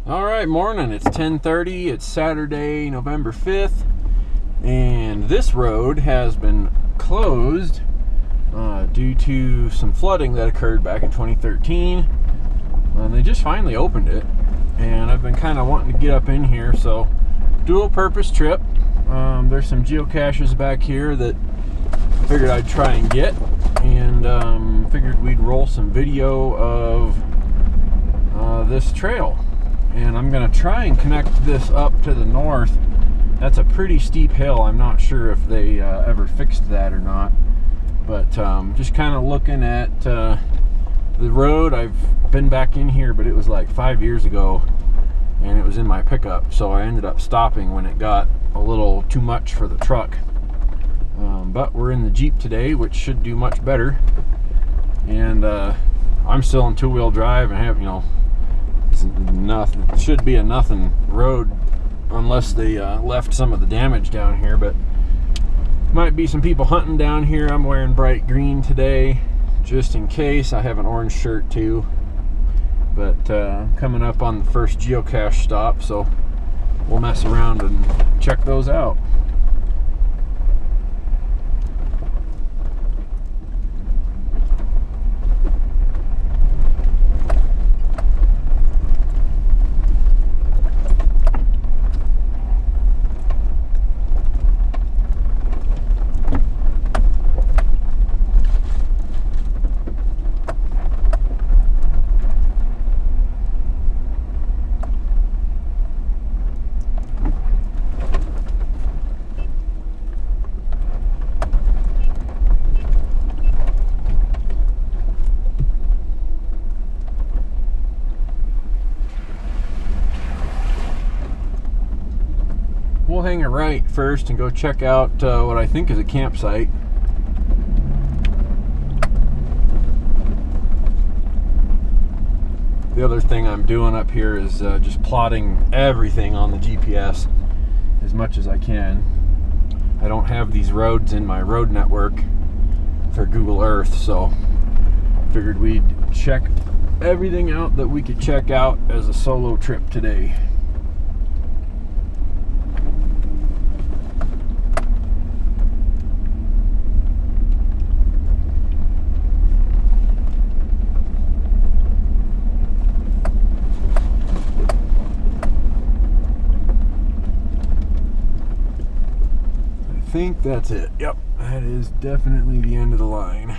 All right, morning. It's 10:30. It's Saturday, November 5th, and this road has been closed due to some flooding that occurred back in 2013. And they just finally opened it, and I've been kind of wanting to get up in here, so dual purpose trip. There's some geocaches back here that I figured I'd try and get, and figured we'd roll some video of this trail. And I'm going to try and connect this up to the north. That's a pretty steep hill. I'm not sure if they ever fixed that or not. But just kind of looking at the road. I've been back in here, but it was like 5 years ago. And it was in my pickup. So I ended up stopping when it got a little too much for the truck. But we're in the Jeep today, which should do much better. And I'm still in two-wheel drive and have, it should be a nothing road unless they left some of the damage down here, but might be some people hunting down here. I'm wearing bright green today just in case. I have an orange shirt too, but coming up on the first geocache stop, so we'll mess around and check those out. We'll hang a right first and go check out what I think is a campsite. The other thing I'm doing up here is just plotting everything on the GPS as much as I can. I don't have these roads in my road network for Google Earth, so figured we'd check everything out that we could check out as a solo trip today. I think that's it. Yep, that is definitely the end of the line.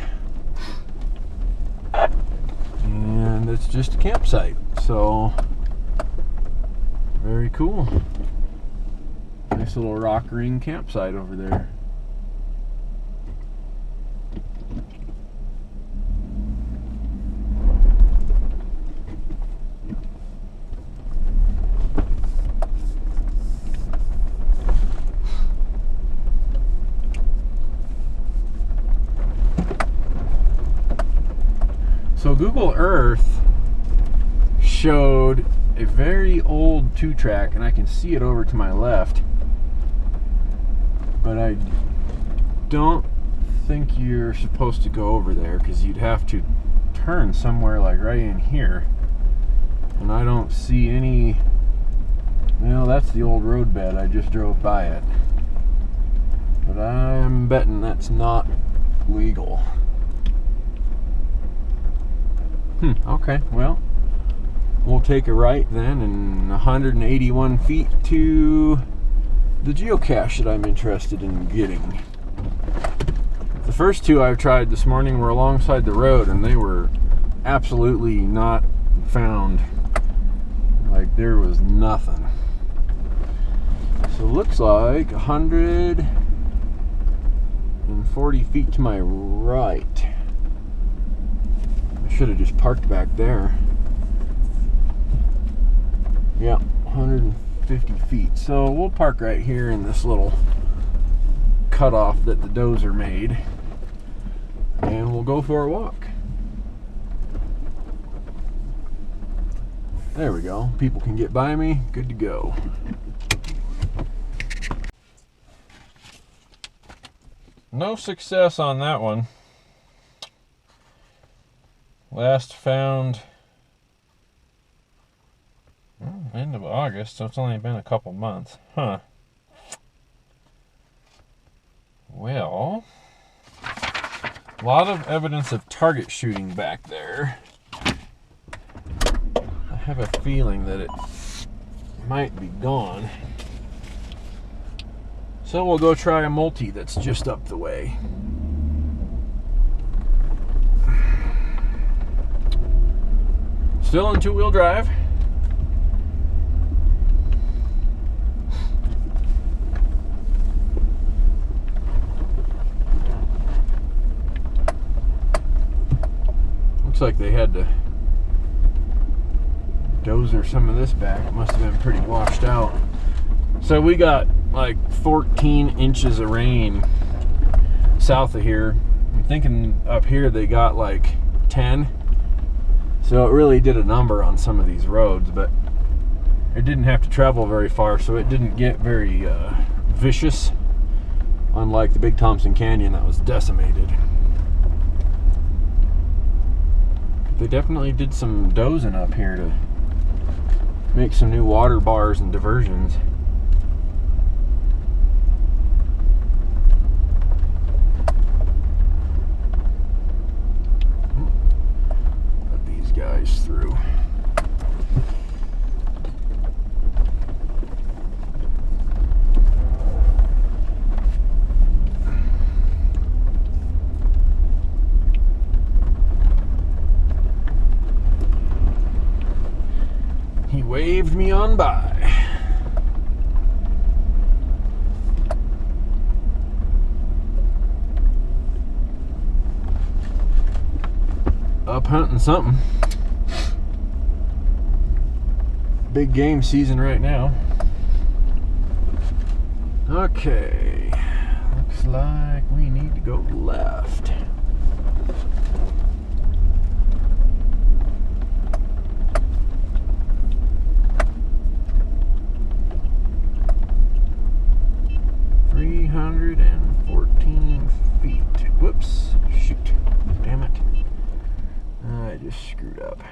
And it's just a campsite, so very cool. Nice little rock ring campsite over there. So Google Earth showed a very old 2-track, and I can see it over to my left, but I don't think you're supposed to go over there because you'd have to turn somewhere like right in here, and I don't see any. Well, that's the old road bed. I just drove by it, but I'm betting that's not legal. Okay, well, we'll take a right then, and 181 feet to the geocache that I'm interested in getting. The first two I've tried this morning were alongside the road, and they were absolutely not found. Like, there was nothing. So it looks like 140 feet to my right. Should have just parked back there. Yeah, 150 feet. So we'll park right here in this little cutoff that the dozer made, and we'll go for a walk. There we go. People can get by me. Good to go. No success on that one. Last found End of August, so it's only been a couple months. Huh. Well, a lot of evidence of target shooting back there. I have a feeling that it might be gone. So we'll go try a multi that's just up the way. Still in two-wheel drive. Looks like they had to dozer some of this back. It must have been pretty washed out. So we got like 14 inches of rain south of here. I'm thinking up here they got like 10. So it really did a number on some of these roads, but it didn't have to travel very far, so it didn't get very vicious, unlike the Big Thompson Canyon that was decimated. They definitely did some dozing up here to make some new water bars and diversions. Let these guys through. He waved me on by. Up hunting something. Big game season right now. Okay, looks like we need to go left. Whoops, shoot, damn it. I just screwed up.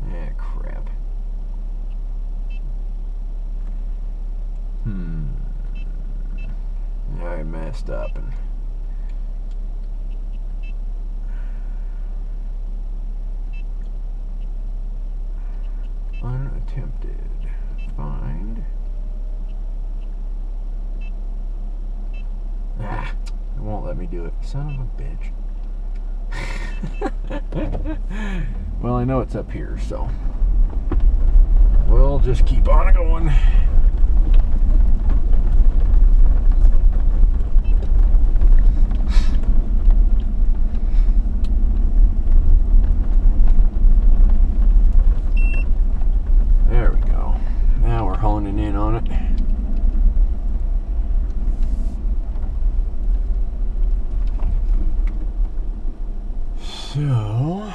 Ah, crap. I messed up and unattempted. Find. Ah, it won't let me do it. Son of a bitch. Well, I know it's up here, so we'll just keep on going. There we go. Now we're honing in on it. So,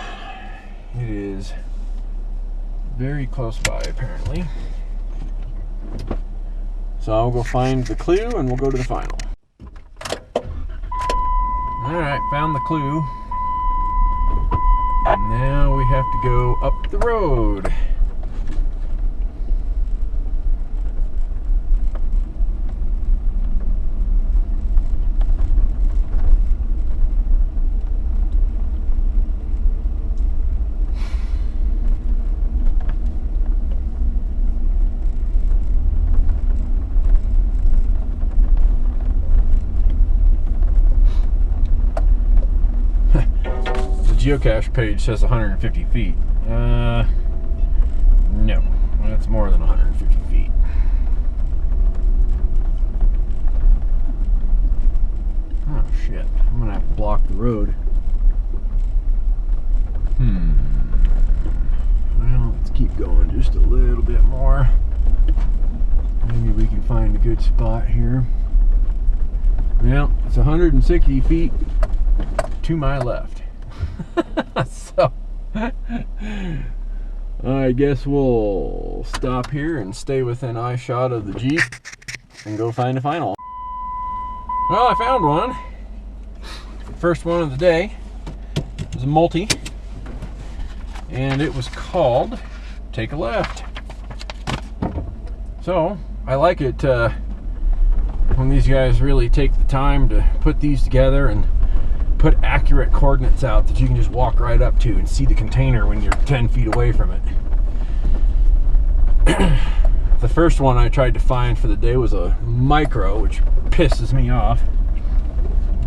it is very close by apparently. So I'll go find the clue and we'll go to the final. Alright, found the clue. And now we have to go up the road. Geocache page says 150 feet. No, that's more than 150 feet. Oh shit, I'm gonna have to block the road. Well, let's keep going just a little bit more. Maybe we can find a good spot here. Well, it's 160 feet to my left. So I guess we'll stop here and stay within eye shot of the Jeep and go find a final. Well, I found one. First one of the day. was a multi, and it was called Take a Left. So I like it when these guys really take the time to put these together and put accurate coordinates out that you can just walk right up to and see the container when you're 10 feet away from it. The first one I tried to find for the day was a micro, which pisses me off.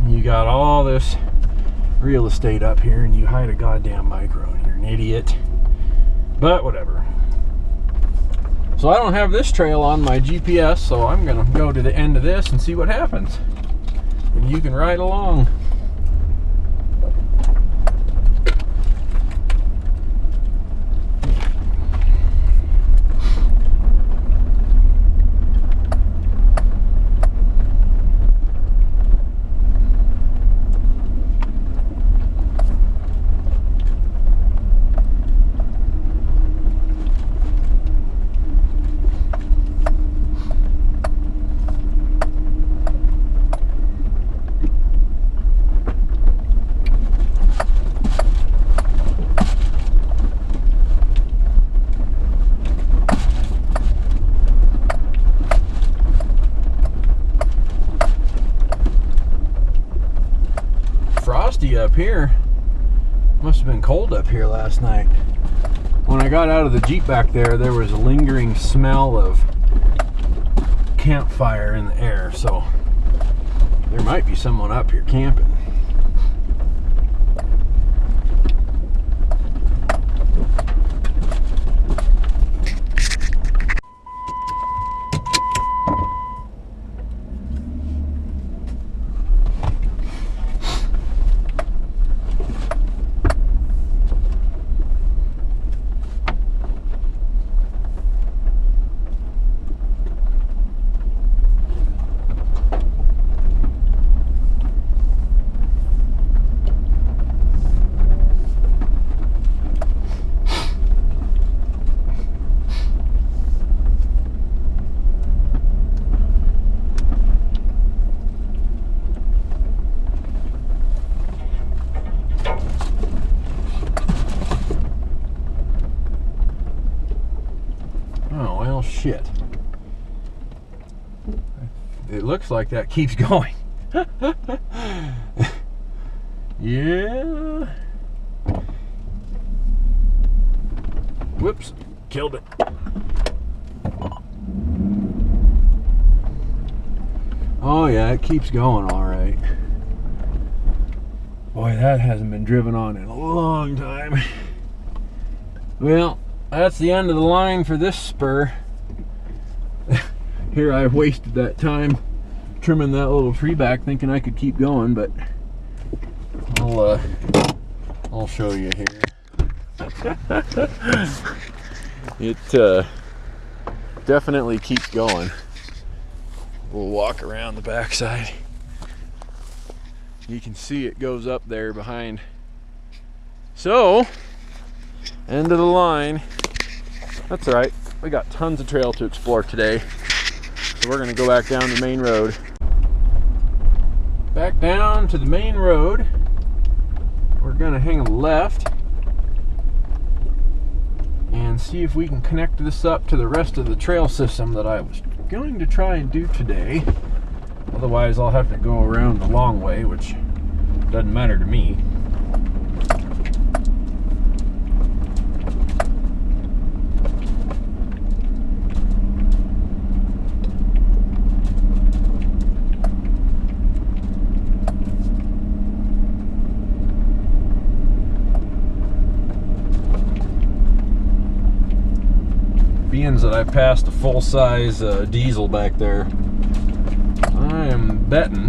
You got all this real estate up here and you hide a goddamn micro and you're an idiot. But whatever. So I don't have this trail on my GPS, so I'm gonna go to the end of this and see what happens. And you can ride along. Frosty up here. Must have been cold up here last night. When I got out of the Jeep back there, there was a lingering smell of campfire in the air, so there might be someone up here camping. Shit. It looks like that keeps going. Yeah. Whoops. Killed it. Oh yeah, it keeps going all right. Boy, that hasn't been driven on in a long time. Well, that's the end of the line for this spur. Here I wasted that time trimming that little tree back thinking I could keep going, but I'll show you here. It definitely keeps going. We'll walk around the backside. You can see it goes up there behind. So, end of the line. That's all right. We got tons of trail to explore today. So we're gonna go back down the main road. Back down to the main road. We're gonna hang a left and see if we can connect this up to the rest of the trail system that I was going to try and do today. Otherwise I'll have to go around the long way, which doesn't matter to me. Being that I passed a full-size diesel back there, I am betting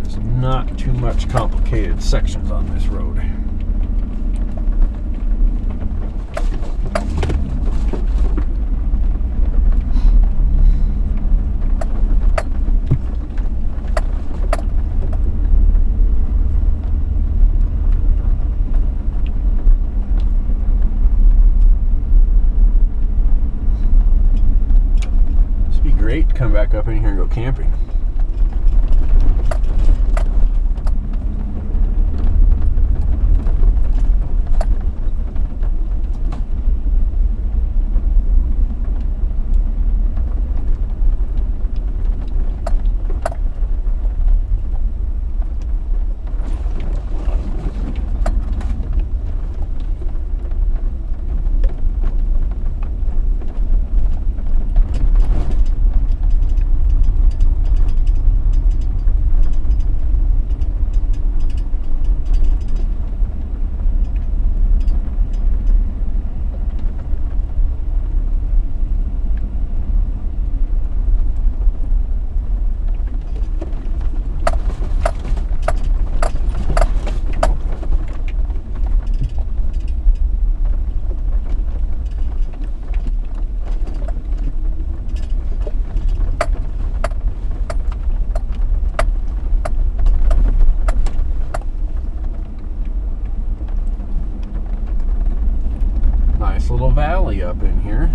there's not too much complicated sections on this road. Great to come back up in here and go camping. up in here.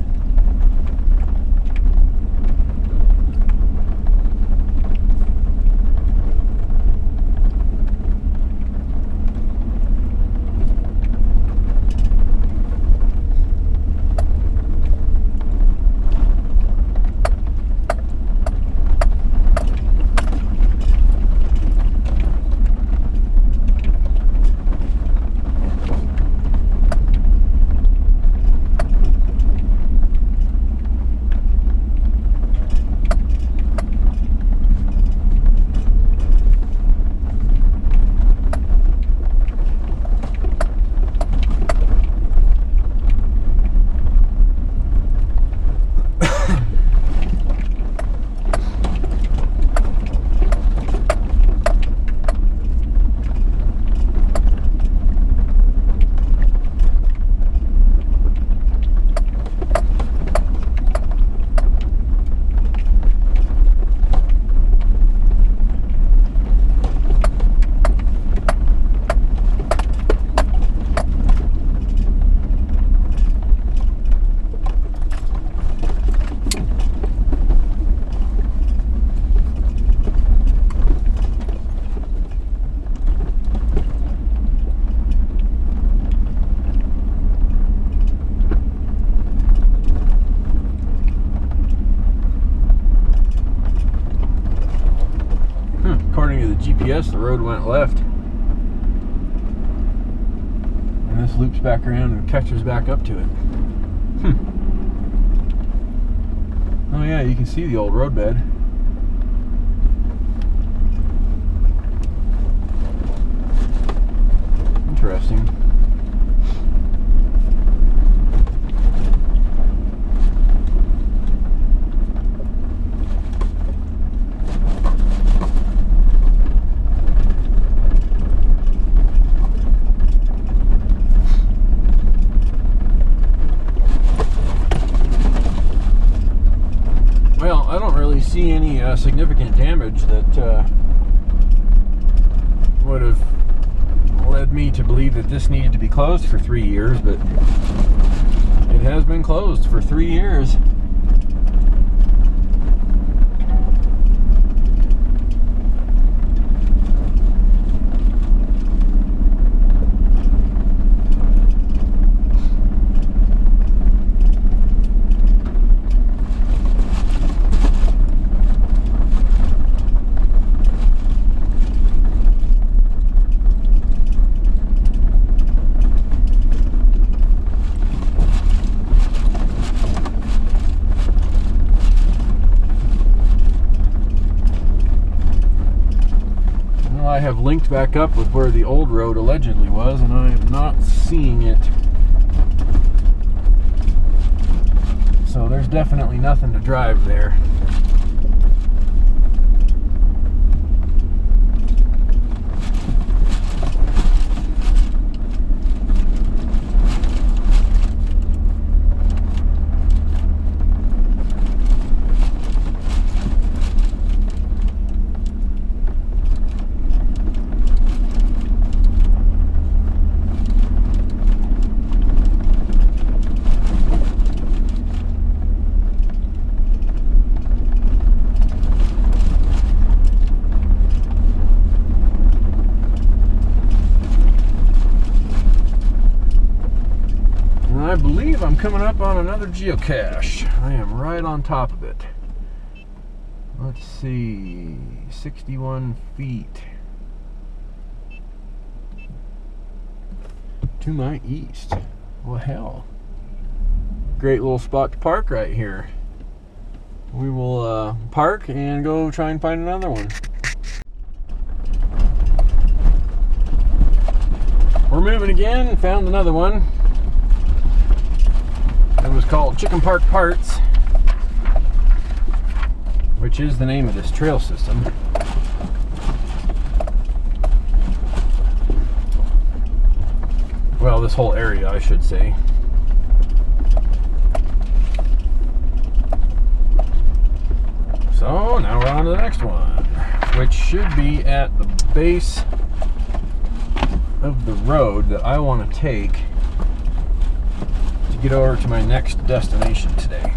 According to the GPS, the road went left. And this loops back around and catches back up to it. Oh yeah, you can see the old roadbed. Interesting. Well, I don't really see any significant damage that would have led me to believe that this needed to be closed for 3 years, but it has been closed for 3 years. I have linked back up with where the old road allegedly was, and I am not seeing it. So there's definitely nothing to drive there. I believe I'm coming up on another geocache. I am right on top of it. Let's see, 61 feet to my east. Well, hell, great little spot to park right here. We will park and go try and find another one. We're moving again and found another one. It was called Chicken Park Parts, which is the name of this trail system. Well, this whole area, I should say. So now we're on to the next one, which should be at the base of the road that I want to take to get over to my next destination today.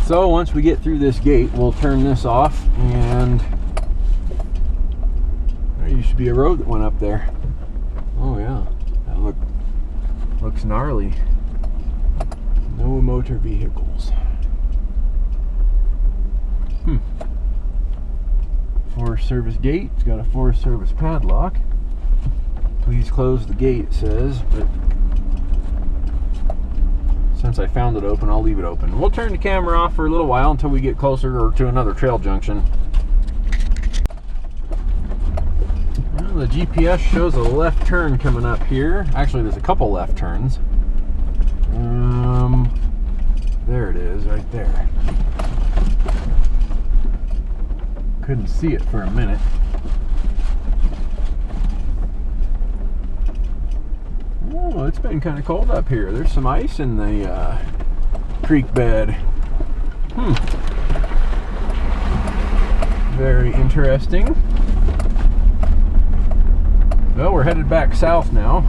So once we get through this gate, we'll turn this off, and there used to be a road that went up there. Oh yeah, that looks gnarly. No motor vehicles. Forest Service gate. It's got a Forest Service padlock. Please close the gate, it says, but since I found it open, I'll leave it open. We'll turn the camera off for a little while until we get closer or to another trail junction. Well, the GPS shows a left turn coming up here. Actually, there's a couple left turns. There it is, right there. Couldn't see it for a minute. Oh, it's been kind of cold up here. There's some ice in the creek bed. Very interesting. Well, we're headed back south now.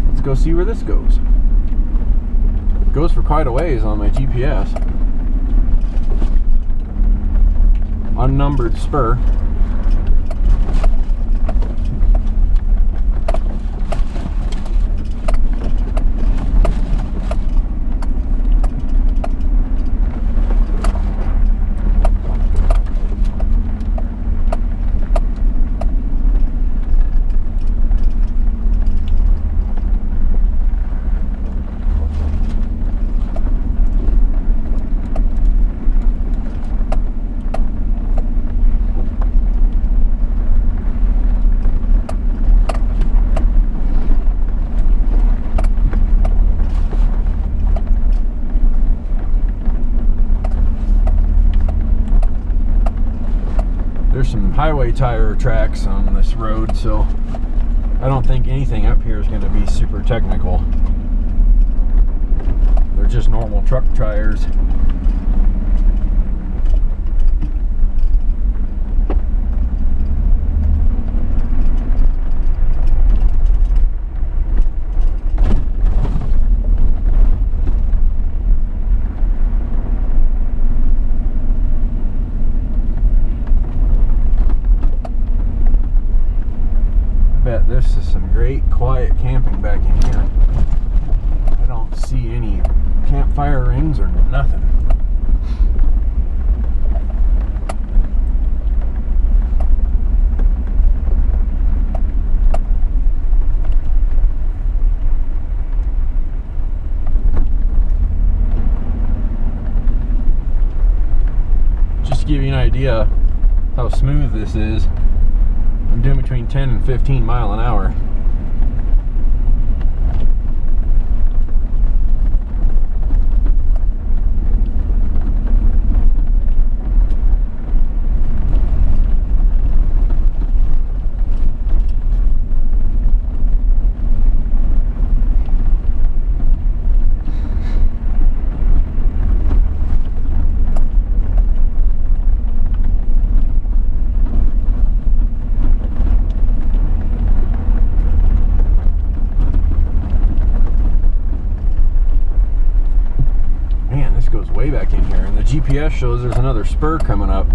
Let's go see where this goes. It goes for quite a ways on my GPS. Unnumbered spur. There's some highway tire tracks on this road, so I don't think anything up here is going to be super technical. They're just normal truck tires. Bet this is some great quiet camping back in here. I don't see any campfire rings or nothing. Just to give you an idea how smooth this is, I'm doing between 10 and 15 mile an hour. Goes way back in here, and the GPS shows there's another spur coming up.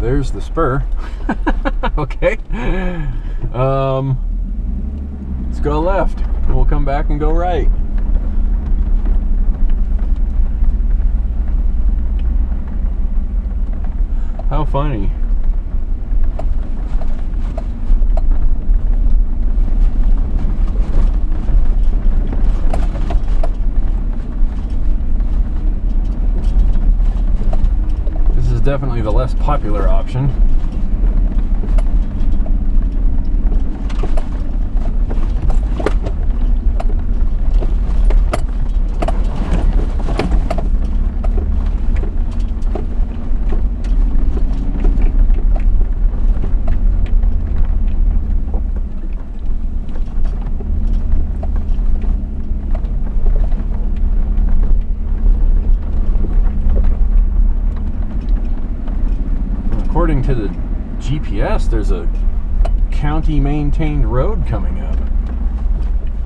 There's the spur. Okay. Let's go left. We'll come back and go right. How funny. This is definitely the less popular option. according to the GPS, there's a county maintained road coming up.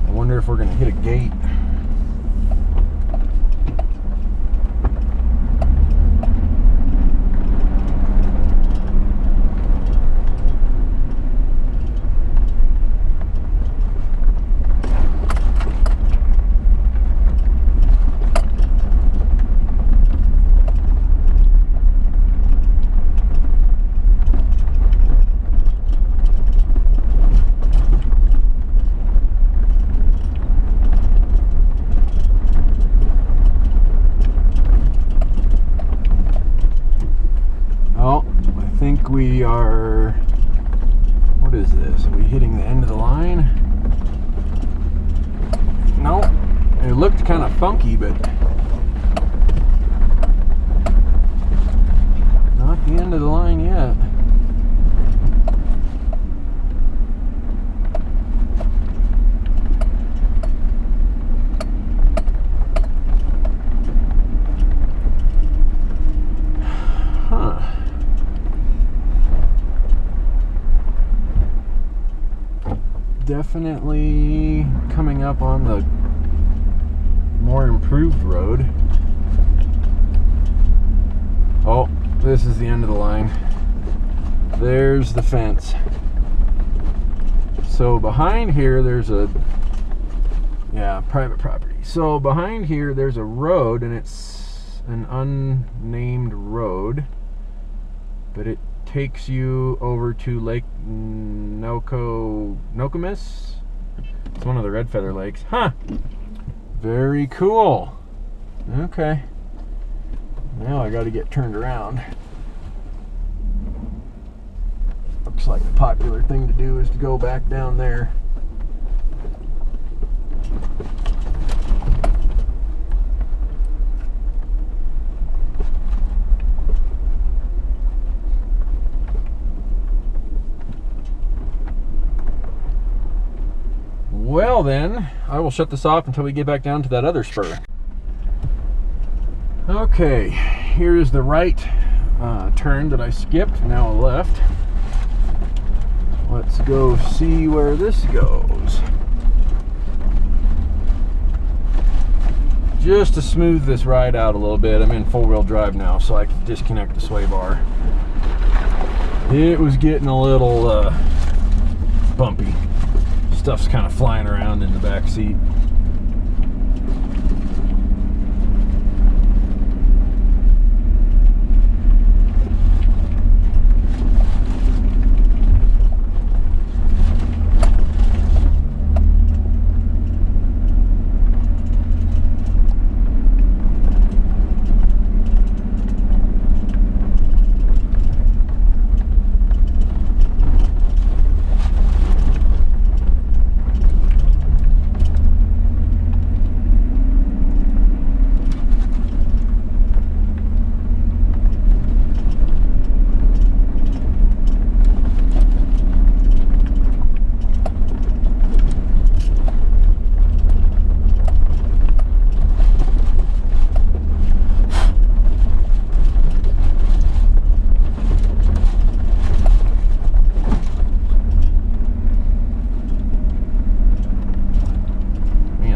I wonder if we're going to hit a gate. We are, what is this? Are we hitting the end of the line? No, it looked kind of funky, but not the end of the line yet. Definitely coming up on the more improved road. Oh, this is the end of the line. There's the fence. So behind here there's a, yeah, private property. So behind here there's a road, and it's an unnamed road, but it takes you over to Lake Nokomis. It's one of the Red Feather Lakes. Huh. Very cool. Okay. Now I got to get turned around. Looks like the popular thing to do is to go back down there. Well then, I will shut this off until we get back down to that other spur. Okay, here's the right turn that I skipped, now a left. Let's go see where this goes. Just to smooth this ride out a little bit, I'm in four-wheel drive now, so I can disconnect the sway bar. It was getting a little bumpy. Stuff's kind of flying around in the back seat.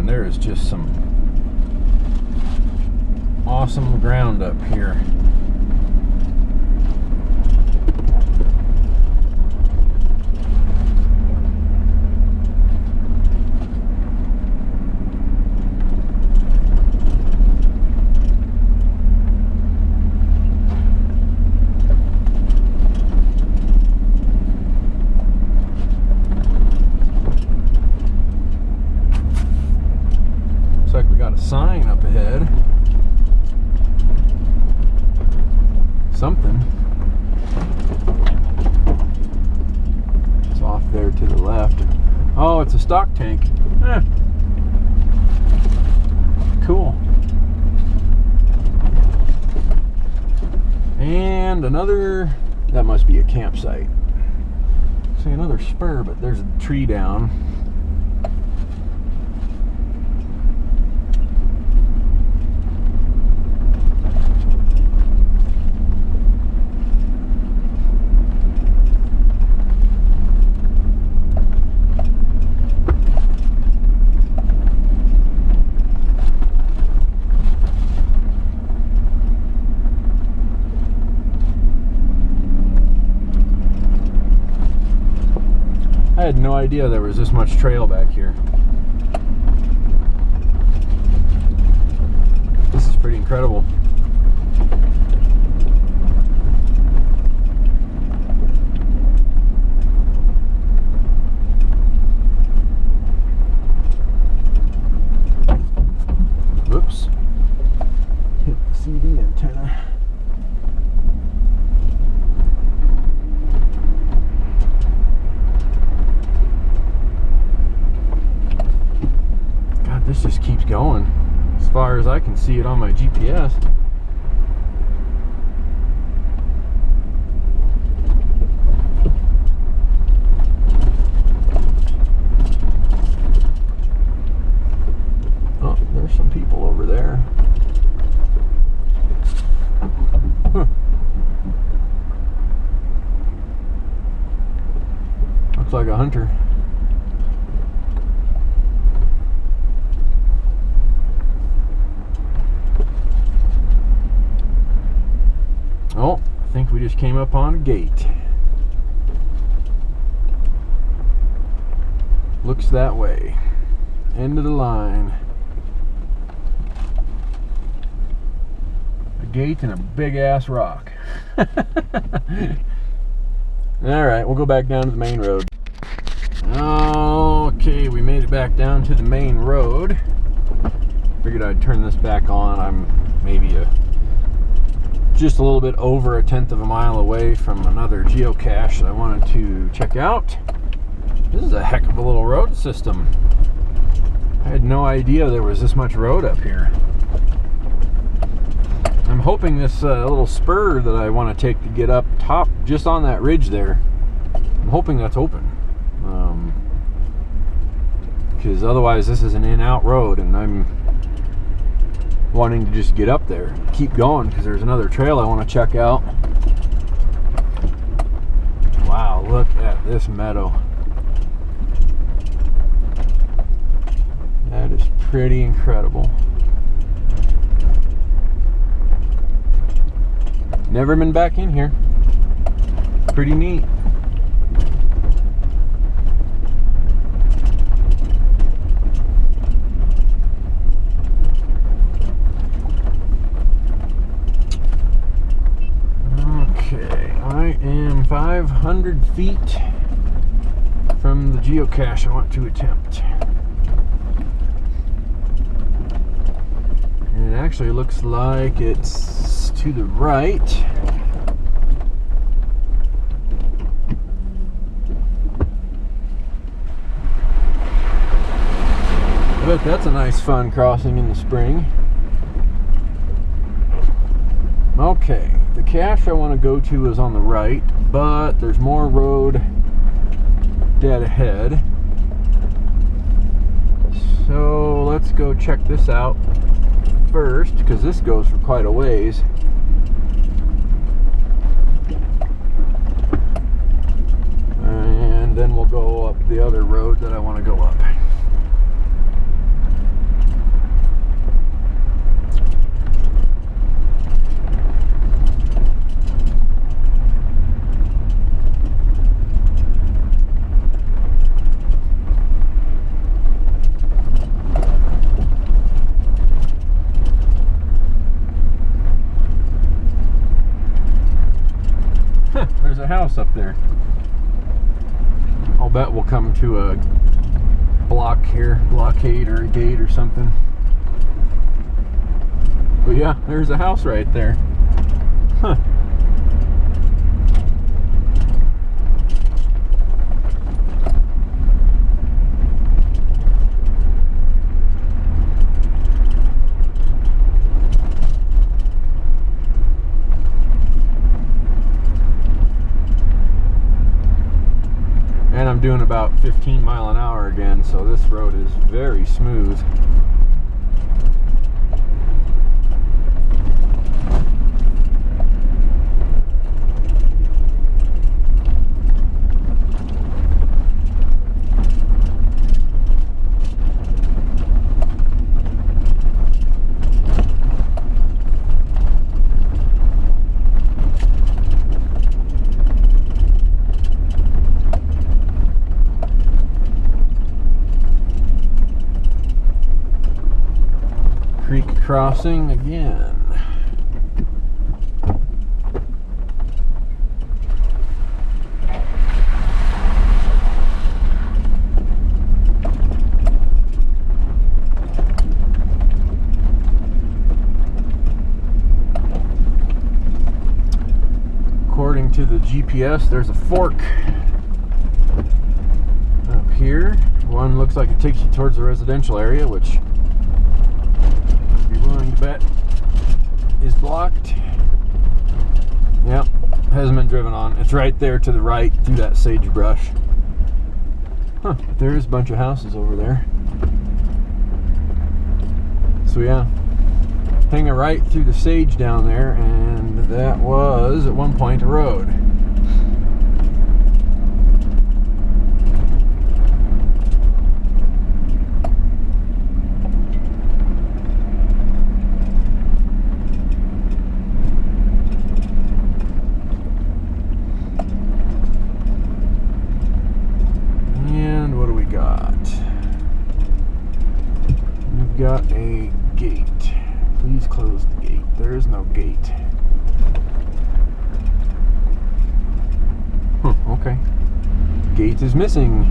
There's just some awesome ground up here. Like we got a sign up ahead. Something. It's off there to the left. Oh, it's a stock tank. Eh. Cool. And another, that must be a campsite. See, another spur, but there's a tree down. had no idea there was this much trail back here. This is pretty incredible. Whoops. Hit the CD antenna. God, this just keeps going as far as I can see it on my GPS. Oh, there's some people over there. Huh. Looks like a hunter. Oh, I think we just came up on a gate. Looks that way. End of the line. A gate and a big ass rock. Alright, we'll go back down to the main road. Okay, we made it back down to the main road. Figured I'd turn this back on. I'm maybe just a little bit over 1/10 of a mile away from another geocache that I wanted to check out. This is a heck of a little road system. I had no idea there was this much road up here. I'm hoping this little spur that I want to take to get up top, just on that ridge there, I'm hoping that's open. Because otherwise this is an in-out road, and I'm wanting to just get up there, keep going, because there's another trail I want to check out. Wow, look at this meadow. That is pretty incredible. Never been back in here. Pretty neat. I am 500 feet from the geocache I want to attempt. And it actually looks like it's to the right. I bet that's a nice fun crossing in the spring. Okay, the cache I want to go to is on the right, but there's more road dead ahead. So let's go check this out first, because this goes for quite a ways. And then we'll go up the other road that I want to go up. There's a house up there. I'll bet we'll come to a block here, blockade or a gate or something. But yeah, there's a house right there. Huh. And I'm doing about 15 miles an hour again, so this road is very smooth. crossing again. According to the GPS, there's a fork up here. One looks like it takes you towards the residential area, which I'd be willing to bet is blocked. Yep, hasn't been driven on. It's right there to the right through that sagebrush. Huh, there is a bunch of houses over there. So yeah, hang a right through the sage down there, and that was at one point a road. And what do we got? We've got a gate. Please close the gate. There is no gate. Okay. Gate is missing.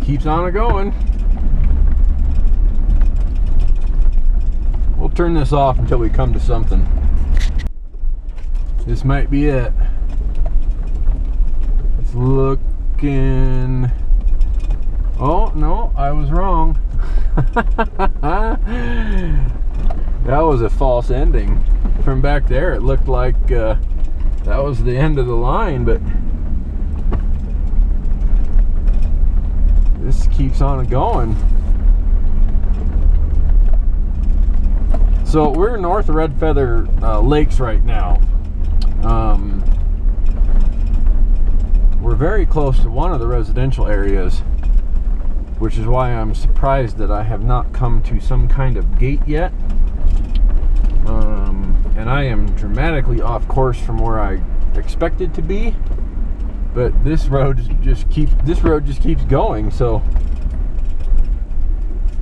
Keeps on going. We'll turn this off until we come to something. This might be it. It's looking... Oh, no, I was wrong. That was a false ending. From back there, it looked like that was the end of the line, but this keeps on going. So we're north of Red Feather Lakes right now. We're very close to one of the residential areas, which is why I'm surprised that I have not come to some kind of gate yet. And I am dramatically off course from where I expected to be. But this road just keeps going. So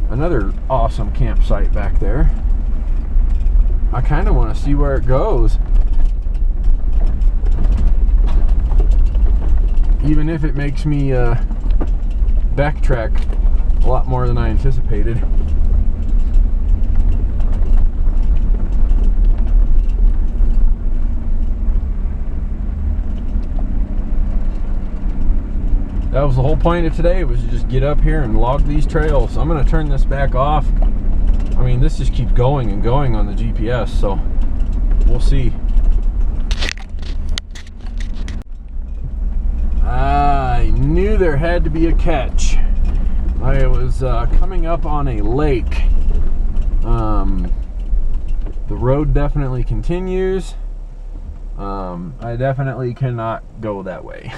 another awesome campsite back there. I kind of want to see where it goes, even if it makes me backtrack a lot more than I anticipated. That was the whole point of today, was to just get up here and log these trails. I'm going to turn this back off. I mean, this just keeps going and going on the GPS, so we'll see. I knew there had to be a catch. I was coming up on a lake. The road definitely continues. I definitely cannot go that way.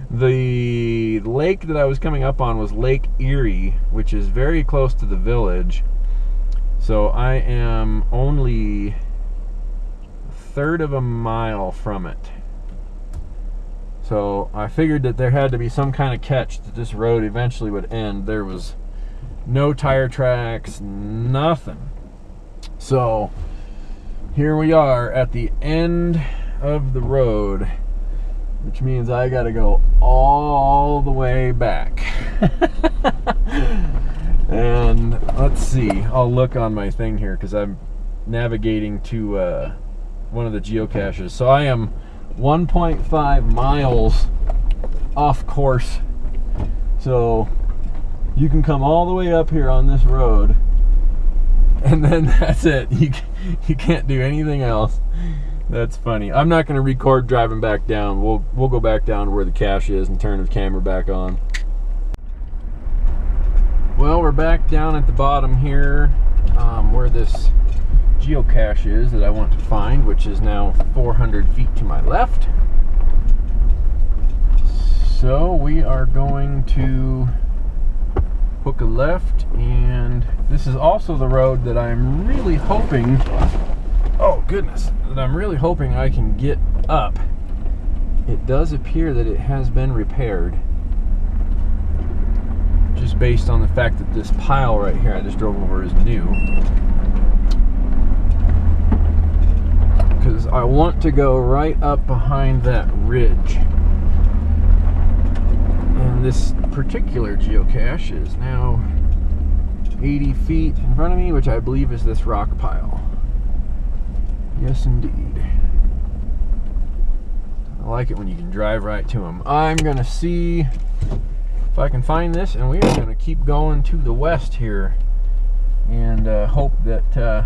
The lake that I was coming up on was Lake Erie, which is very close to the village. So I am only a third of a mile from it. So I figured that there had to be some kind of catch that this road eventually would end. There was No tire tracks, nothing. So here we are at the end of the road, which means I gotta go all the way back. And let's see, I'll look on my thing here because I'm navigating to one of the geocaches. So I am 1.5 miles off course. So you can come all the way up here on this road, and then that's it. You can't do anything else. That's funny. I'm not going to record driving back down. We'll go back down to where the cache is and turn the camera back on. Well, we're back down at the bottom here, where this geocache is that I want to find, which is now 400 feet to my left. So we are going to hook a left, and this is also the road that I'm really hoping, oh goodness, that I'm really hoping I can get up. It does appear that it has been repaired, just based on the fact that this pile right here I just drove over is new. Because I want to go right up behind that ridge. And this particular geocache is now 80 feet in front of me, which I believe is this rock pile. Yes, indeed. I like it when you can drive right to them. I'm going to see if I can find this, and we are going to keep going to the west here and hope that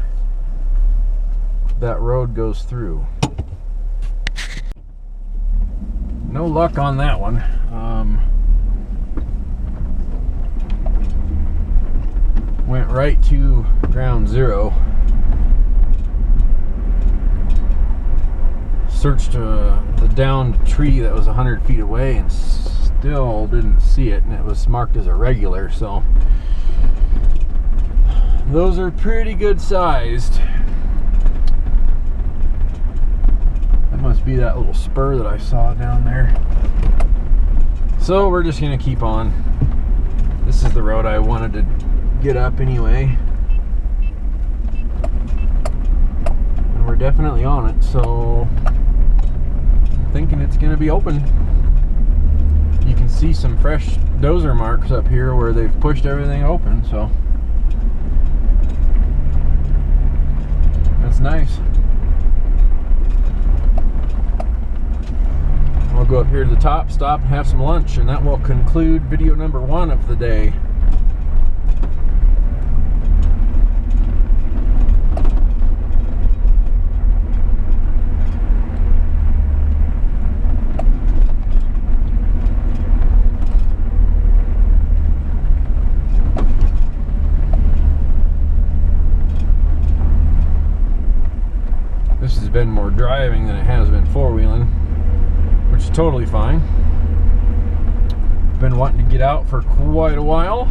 that road goes through. No luck on that one. Went right to ground zero. Searched the downed tree that was 100 feet away and still didn't see it, and it was marked as a regular, so those are pretty good sized. That must be that little spur that I saw down there. So we're just gonna keep on. This is the road I wanted to get up anyway, and we're definitely on it, so I'm thinking it's gonna be open. You can see some fresh dozer marks up here where they've pushed everything open, so that's nice. I'll go up here to the top, stop, and have some lunch, and that will conclude video number 1 of the day. This has been more driving than it has been four-wheeling, which is totally fine. Been wanting to get out for quite a while.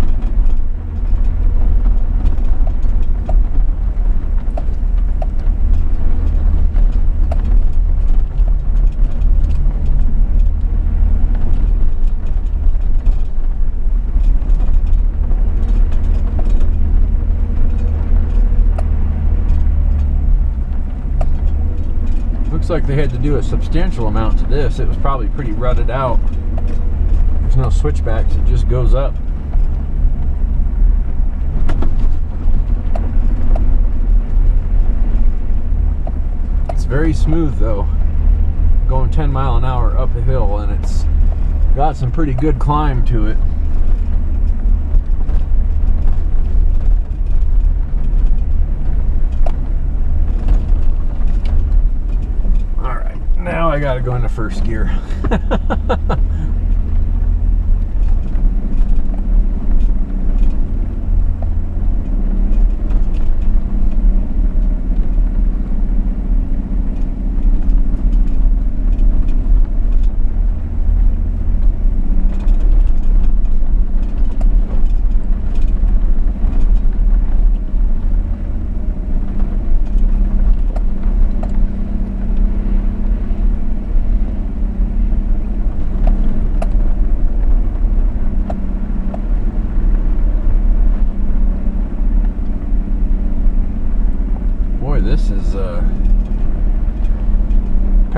Looks like they had to do a substantial amount to this. It was probably pretty rutted out. There's no switchbacks, it just goes up. It's very smooth though, going 10 mile an hour up a hill, and it's got some pretty good climb to it. Now I gotta go into first gear.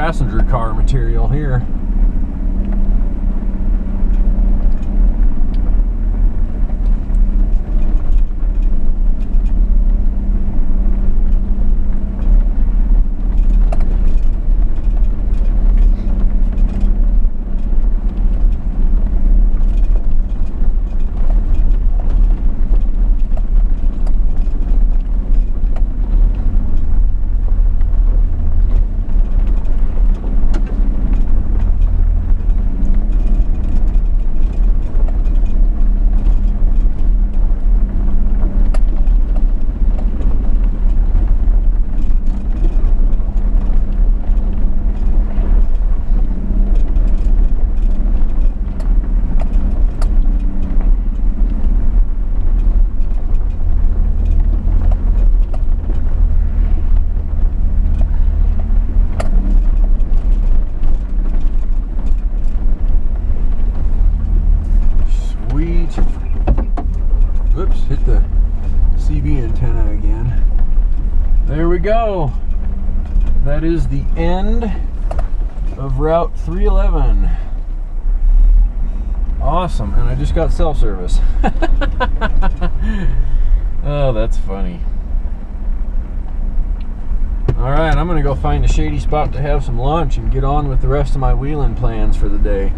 passenger car material here. Whoops, hit the CB antenna again. There we go. That is the end of Route 311. Awesome, and I just got self-service. Oh, that's funny. Alright, I'm gonna go find a shady spot to have some lunch and get on with the rest of my wheeling plans for the day.